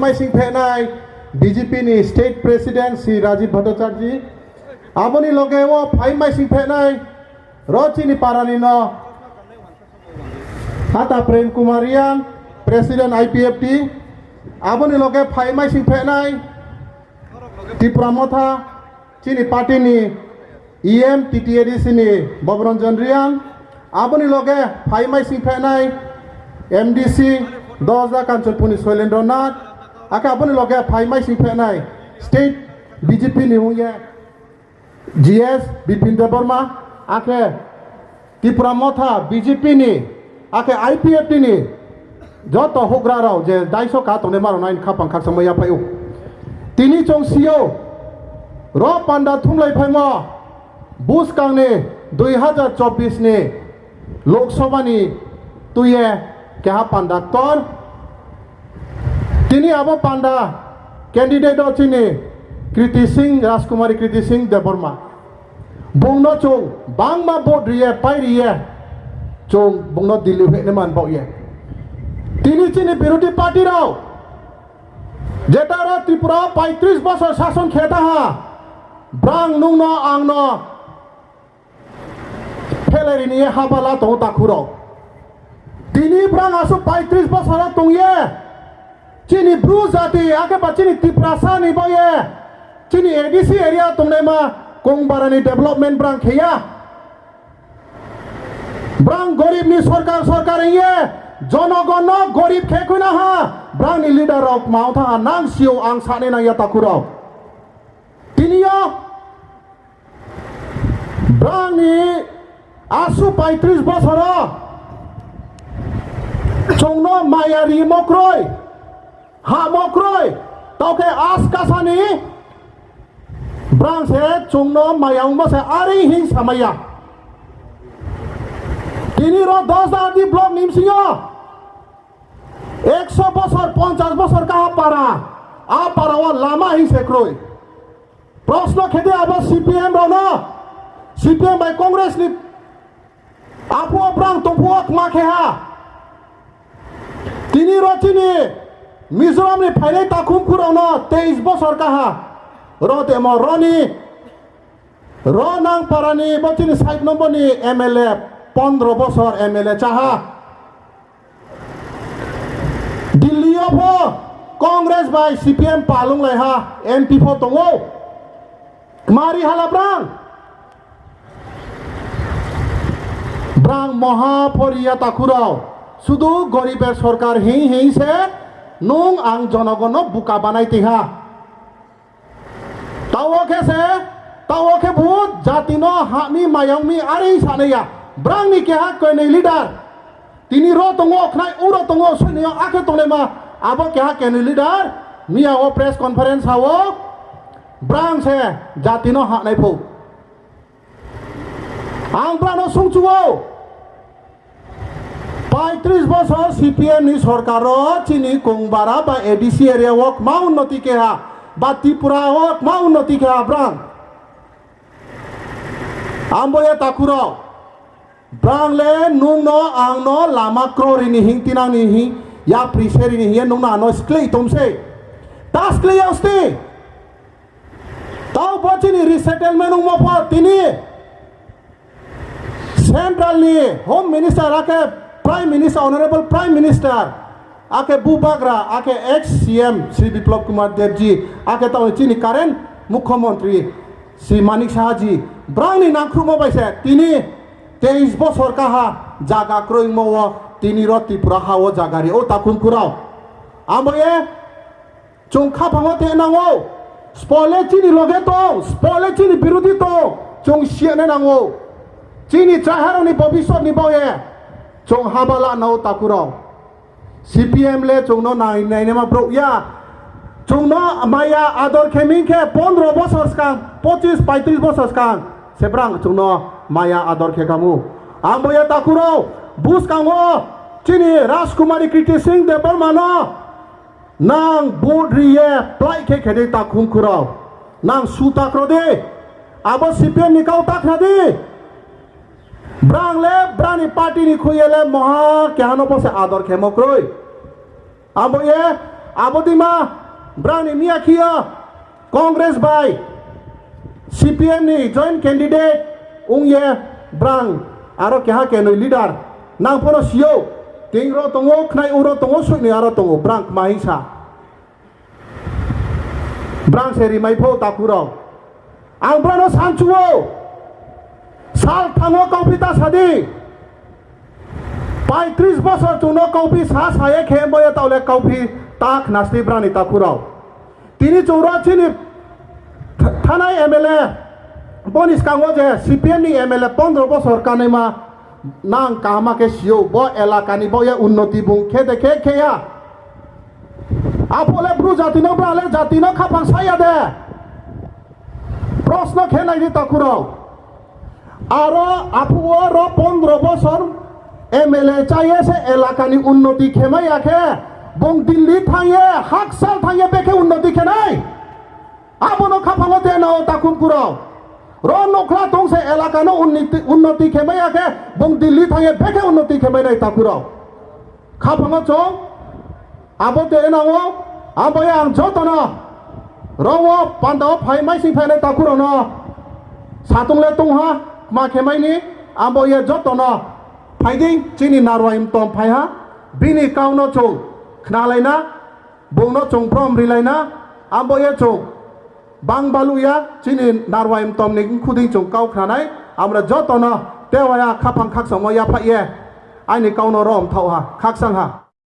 mai sing phe nai BJP ni state president si Rajiv Bhattacharya aboni loge wo phai mai sing phe nai ro chini parani no hata Prem Kumar Reang president IPFT aboni loge phai mai sing phe nai Tripura motha chini party ni EM TTADC ni Bobronjan Reang aboni loge phai mai sing phe nai MDC Doza Kanchanpuni Soilendra Nath aka aboni loge phai mai sing phe nai state BJP ni huye GS Bipin Deborma ake Tripura motha BJP ni ake IPFT ni joto hogra rao je daiso ka tone maro nain khapang khak samaya phayu tini chong CEO ro panda thumlai phaimo bus kang ne 2024 ni Loksabha ni tuye kya panda tor tini abo panda candidate ochini Kriti Singh Rajkumari Kriti Singh Deborma bungno chong bangma bod riye pai riye chong bungno Delhi he man bau ye tini chini বিরোধী party রাও যেটারা ত্রিপুরা 35 বছর শাসন খেতা হা ব্রাং নুং ন আং ন ফেলেরি নিয়ে হাবালা তো তাকুরো তিনি ব্রাং আসু 35 বছর তুইয়ে চিনি ব্রু জাতি আগে বা চিনি ত্রিপুরা সানি বয়ে চিনি এডিসি এরিয়া তুমনে মা কোংবারানি ডেভেলপমেন্ট ব্রাং খেয়া ব্রাং গরিব নি সরকার ইয়ে জনগণ গরিব খেকুই না হা ব্রাংনি লিডার অফ মাউথা নাং সিও আং সানে না ইয়া তাকুরাও তিনিও ব্রাংনি আসু 35 বছর চংন মায়ারি মক্রয় হা মক্রয় তাকে আস কাসানি ব্রাং সে চংন মায়াং মসে আরি হিং সামাইয়া তিনি র 10 আদি ব্লক নিমসিও 100 বছর 50 বছর কাহা পারা আ পারাওয়া লামা হিসে ক্রয় প্রশ্ন খেতে আবার সিপিএম রন সিপিএম বাই কংগ্রেস নি আপু ব্রাং তপুক মাখে হা তিনি রচিনি মিজোরাম নি ফাইলে তাকুম কুরন 23 বছর কাহা রতে ম রনি রনাং পারানি বচিনি সাইড নম্বর নি MLA 15 বছর MLA চাহা দিল্লি অফ কংগ্রেস বাই সিপিএম পালুং লাইহা MP ফো তঙ্গো মারি হালা ব্রাং মহাপরিয়া তাকুরাও শুধু গরিবের সরকার হেই সে নুং আং জনগণ বুকা বানাইতে হা তাওকে ভূত জাতি ন হামি মায়াংমি আরে সানেয়া ব্রাং নি কে হা কয়নে লিডার তিনি র তঙ্গো খনাই উর তঙ্গো সৈনিয় আকে তলে মা আবো কে হা কেনে লিডার মিয়া ও প্রেস কনফারেন্স হাও ব্রাং সে জাতি ন হা নাই ফো আং ব্রাং ন সুংচুও 35 বছর সিপিএম নি সরকার চিনি কোংবারা বা এডিসি এরিয়া ওয়াক মা উন্নতি কে হা বা ত্রিপুরা ওয়াক মা উন্নতি কে হা ব্রাং আমবয়ে তাকুরাও ব্রাং লে নুং ন আং ন লামা ক্ররি নি হিং তিনাং নি হি या प्रिसेरी নি হিয়া নুং না ন স্ক্লে তোমসে তা স্ক্লে আসতে তাও বচিনি রিসেটেলমেন্ট উম প তিনি সেন্ট্রাল নি হোম মিনিস্টার আকে prime minister honourable prime minister आके बुबाग्रा आके एक्स CM श्री विप्लव कुमार देव जी आके तो चीनी करेंट मुख्यमंत्री श्री मानिक शाह जी ब्रांगनी नाख्रुमो बाइसे तिनी 23 बছর काहा जागा क्रोइंगमो तिनी रो त्रिपुरा हाओ जागारि ओ ताकुन कुराव आमबे चोंखा भांगो ते नांगो स्पॉले चीनी लगे तो स्पॉले चीनी विरोधी तो चों सियने नांगो चीनी चाहारोनी भविष्य निबोये चों हाबाला नाव ताकुराव CPM ले चोंनो नाइने मा ब्रो या चोंनो माया आदर खेमिंग के 15 বছর কাং 25-35 বছর কাং সেব্রাং চোंनो माया आदर खे कामु आमबे ताकुराव बुस कांगो चिनी राजकुमारी कृति सिंह देबर्मा न नां बोड्रिये प्लाइ खे खेदे ताकुम कुराव नां सुताक्रो दे आबो CPM निकाउ ताखना दे ब्रांगले ब्रानी पार्टी नि खुयेले महा केहानो पसे आदर खेमक्रोय आबो ये abodima brani mia kia Congress by CPM ni joint candidate ungye brang aro keha ke noi leader nang pono sio tingro tongo knai uro tongo sui ni aro tongo brang mahisa brang seri mai pho takuro ang brano sanchuo sal thango kaupita sadi pai 30 bosor tuno kaupi sa saye khemboya taule kaupi tak nasti brani takuro tini chura chini thanai MLA bonis kango je CPM ni MLA 15 bosor kanema nang kama ke sio bo elakani bo ya unnoti bung khede kheya apole bru jati no brale jati no khapang saya de প্রশ্ন খেলাই দি তাকুরাও আরো আপুও র 15 বছর MLA চাইছে এলাকানি উন্নতি খেমাই আখে বং দিল্লি থাইয়ে হাকসাল থাইয়ে বেখে উন্নতি খেনাই আবনো খাপালো দেনো তাকুম কুরাও র নখলা তংসে এলাকানো উন্নতি খেমাই আখে বং দিল্লি থাইয়ে বেখে উন্নতি খেমাই নাই তাকুরাও খাপালো চং আবো দেনাও আবয়া আং যতনা rawa pandao phai mai sing phai na takuro no satung le tung ha ma khemai ni ambo ye jotono phai ding chini narwaim tom phai ha bini kau no chong khna laina bong no chong prom ri laina ambo ye chong bang balu ya chini narwaim tom ni khuding chong kau khna nai amra jotono tewaya khapang khak samo ya phai ye ai ni kau no rom thau ha khak sang ha